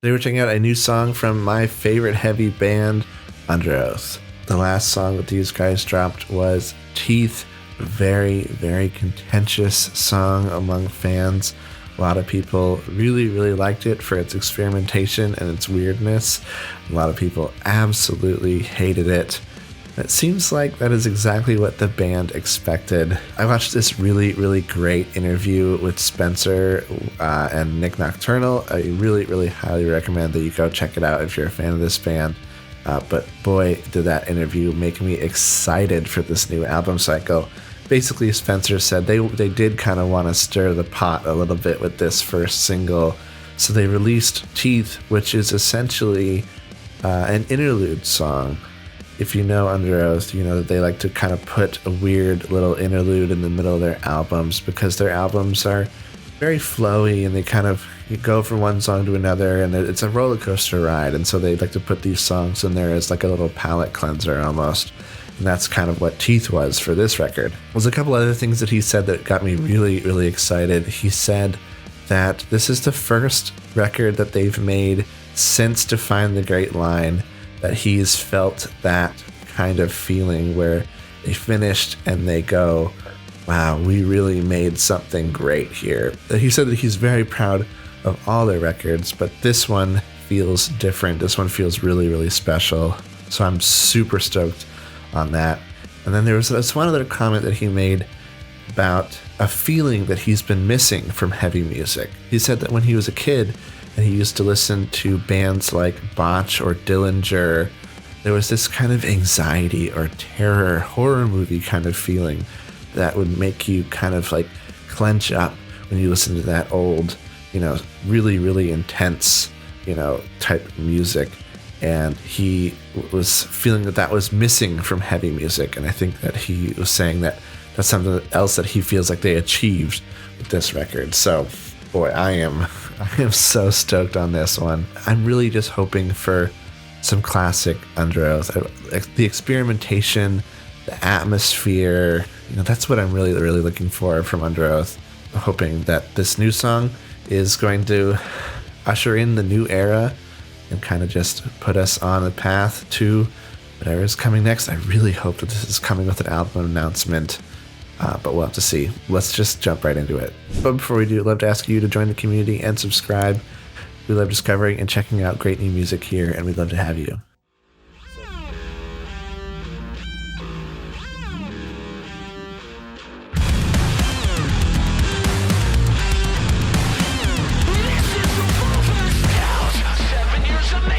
They were checking out a new song from my favorite heavy band, Underoath. The last song that these guys dropped was Teeth. Very, very contentious song among fans. A lot of people really, really liked it for its experimentation and its weirdness. A lot of people absolutely hated it. It seems like that is exactly what the band expected. I watched this really, really great interview with Spencer and Nick Nocturnal. I really, really highly recommend that you go check it out if you're a fan of this band. But boy, did that interview make me excited for this new album cycle. Basically, Spencer said they did kind of want to stir the pot a little bit with this first single. So they released Teeth, which is essentially an interlude song. If you know Underoath, you know that they like to kind of put a weird little interlude in the middle of their albums because their albums are very flowy and they kind of go from one song to another and it's a roller coaster ride. And so they like to put these songs in there as like a little palate cleanser almost. And that's kind of what Teeth was for this record. There's a couple other things that he said that got me really, really excited. He said that this is the first record that they've made since Define the Great Line that he's felt that kind of feeling where they finished and they go, wow, we really made something great here. He said that he's very proud of all their records, but this one feels different. This one feels really, really special. So I'm super stoked on that. And then there was this one other comment that he made about a feeling that he's been missing from heavy music. He said that when he was a kid, and he used to listen to bands like Botch or Dillinger, there was this kind of anxiety or terror, horror movie kind of feeling that would make you kind of like clench up when you listen to that old, really, really intense, type music. And he was feeling that was missing from heavy music. And I think that he was saying that that's something else that he feels like they achieved with this record. So, boy, I am so stoked on this one. I'm really just hoping for some classic Underoath. The experimentation, the atmosphere, that's what I'm really, really looking for from Underoath. I'm hoping that this new song is going to usher in the new era and kind of just put us on the path to whatever is coming next. I really hope that this is coming with an album announcement. But we'll have to see. Let's just jump right into it. But before we do, I'd love to ask you to join the community and subscribe. We love discovering and checking out great new music here, and we'd love to have you.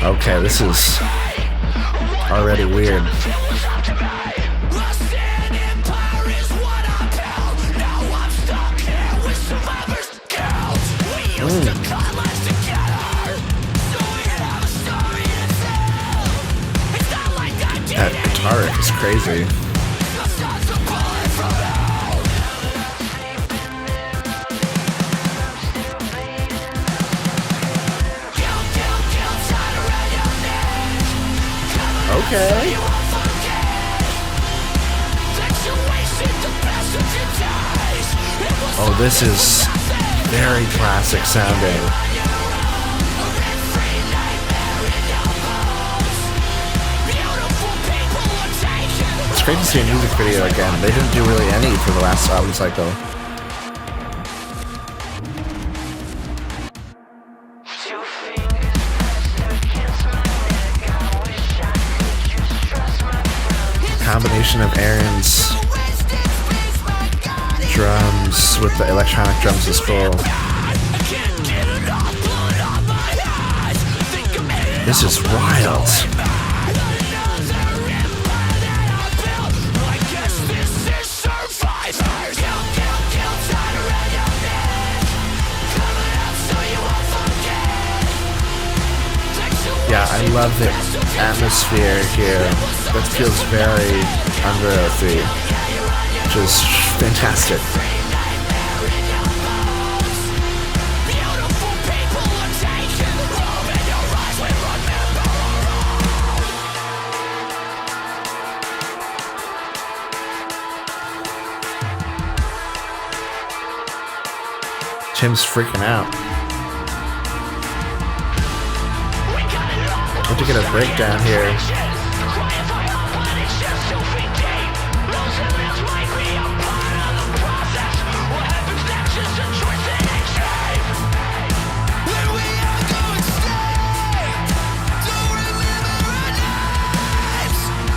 Okay, this is already weird. That guitar riff is crazy. Okay. Oh, this is very classic sounding. It's great to see a music video again. They didn't do really any for the last album cycle. Combination of Aaron's drums with the electronic drums is cool. This is wild. Yeah, I love the atmosphere here. That feels very Underoathy, which is fantastic. Tim's freaking out. start to get a breakdown here.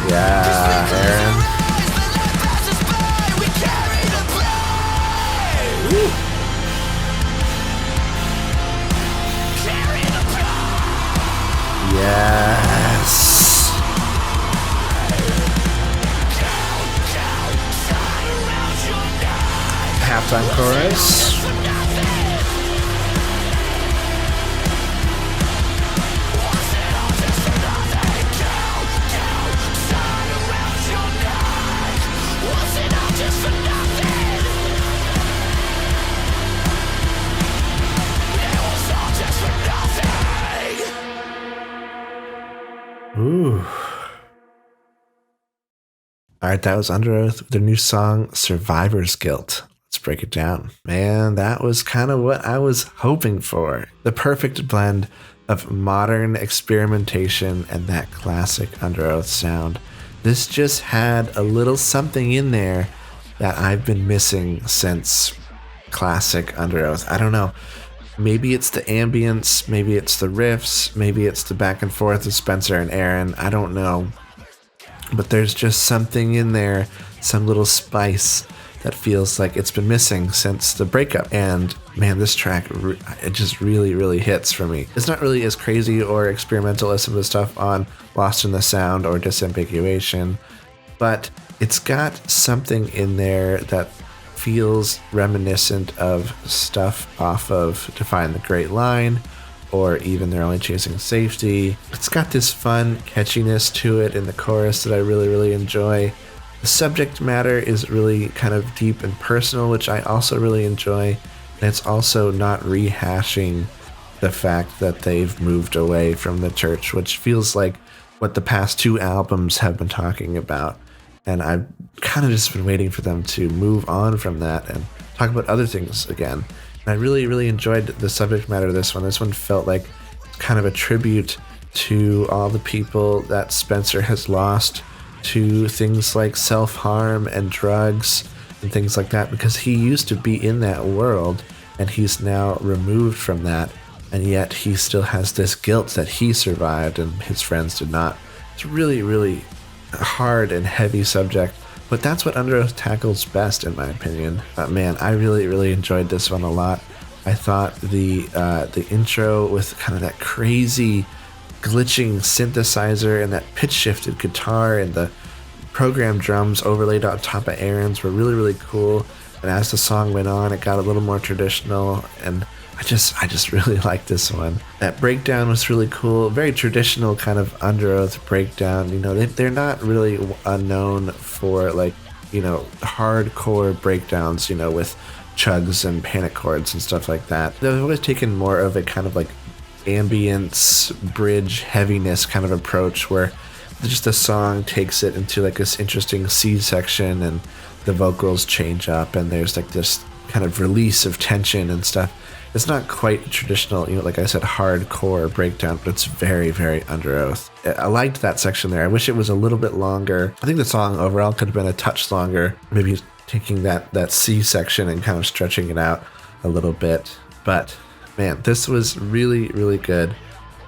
Yeah, Aaron. Woo. Yes. Halftime chorus. Ooh. Alright, that was Underoath with their new song, Survivor's Guilt. Let's break it down. Man, that was kind of what I was hoping for. The perfect blend of modern experimentation and that classic Underoath sound. This just had a little something in there that I've been missing since classic Underoath. I don't know. Maybe it's the ambience, maybe it's the riffs, maybe it's the back and forth of Spencer and Aaron. I don't know. But there's just something in there, some little spice that feels like it's been missing since the breakup. And man, this track, it just really, really hits for me. It's not really as crazy or experimental as some of the stuff on Lost in the Sound or Disambiguation, but it's got something in there that feels reminiscent of stuff off of Define the Great Line, or even They're Only Chasing Safety. It's got this fun catchiness to it in the chorus that I really, really enjoy. The subject matter is really kind of deep and personal, which I also really enjoy. And it's also not rehashing the fact that they've moved away from the church, which feels like what the past two albums have been talking about. And I've kind of just been waiting for them to move on from that and talk about other things again. And I really, really enjoyed the subject matter of this one. This one felt like kind of a tribute to all the people that Spencer has lost to things like self-harm and drugs and things like that, because he used to be in that world and he's now removed from that, and yet he still has this guilt that he survived and his friends did not. It's really, really hard and heavy subject, but that's what Underoath tackles best, in my opinion. Man, I really, really enjoyed this one a lot. I thought the intro with kind of that crazy glitching synthesizer and that pitch shifted guitar and the programmed drums overlaid on top of Aaron's were really, really cool. And as the song went on, it got a little more traditional, and I just really liked this one. That breakdown was really cool, very traditional kind of Underoath breakdown. You know, they're not really known for, like, you know, hardcore breakdowns, you know, with chugs and panic chords and stuff like that. They've always taken more of a kind of like ambience, bridge, heaviness kind of approach where just the song takes it into like this interesting C section and the vocals change up and there's like this kind of release of tension and stuff. It's not quite traditional, you know, like I said, hardcore breakdown, but it's very, very Underoath. I liked that section there. I wish it was a little bit longer. I think the song overall could have been a touch longer, maybe taking that C section and kind of stretching it out a little bit. But man, this was really, really good.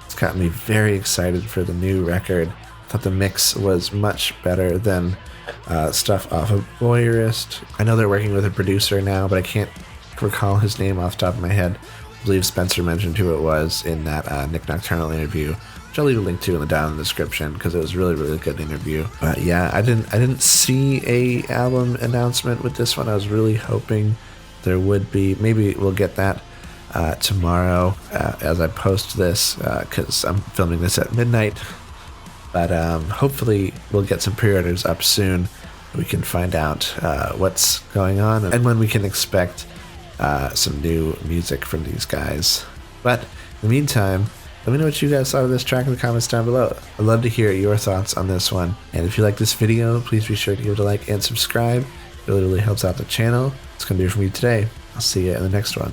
It's got me very excited for the new record. I thought the mix was much better than stuff off of Voyeurist. I know they're working with a producer now, but I can't recall his name off the top of my head. I believe Spencer mentioned who it was in that Nick Nocturnal interview, which I'll leave a link to down in the description because it was really, really good interview. But yeah, I didn't see a album announcement with this one. I was really hoping there would be. Maybe we'll get that tomorrow as I post this because I'm filming this at midnight. But hopefully we'll get some pre-orders up soon. We can find out what's going on and when we can expect some new music from these guys. But in the meantime, let me know what you guys thought of this track in the comments down below. I'd love to hear your thoughts on this one. And if you like this video, please be sure to give it a like and subscribe. It really, really helps out the channel. It's going to be it for me today. I'll see you in the next one.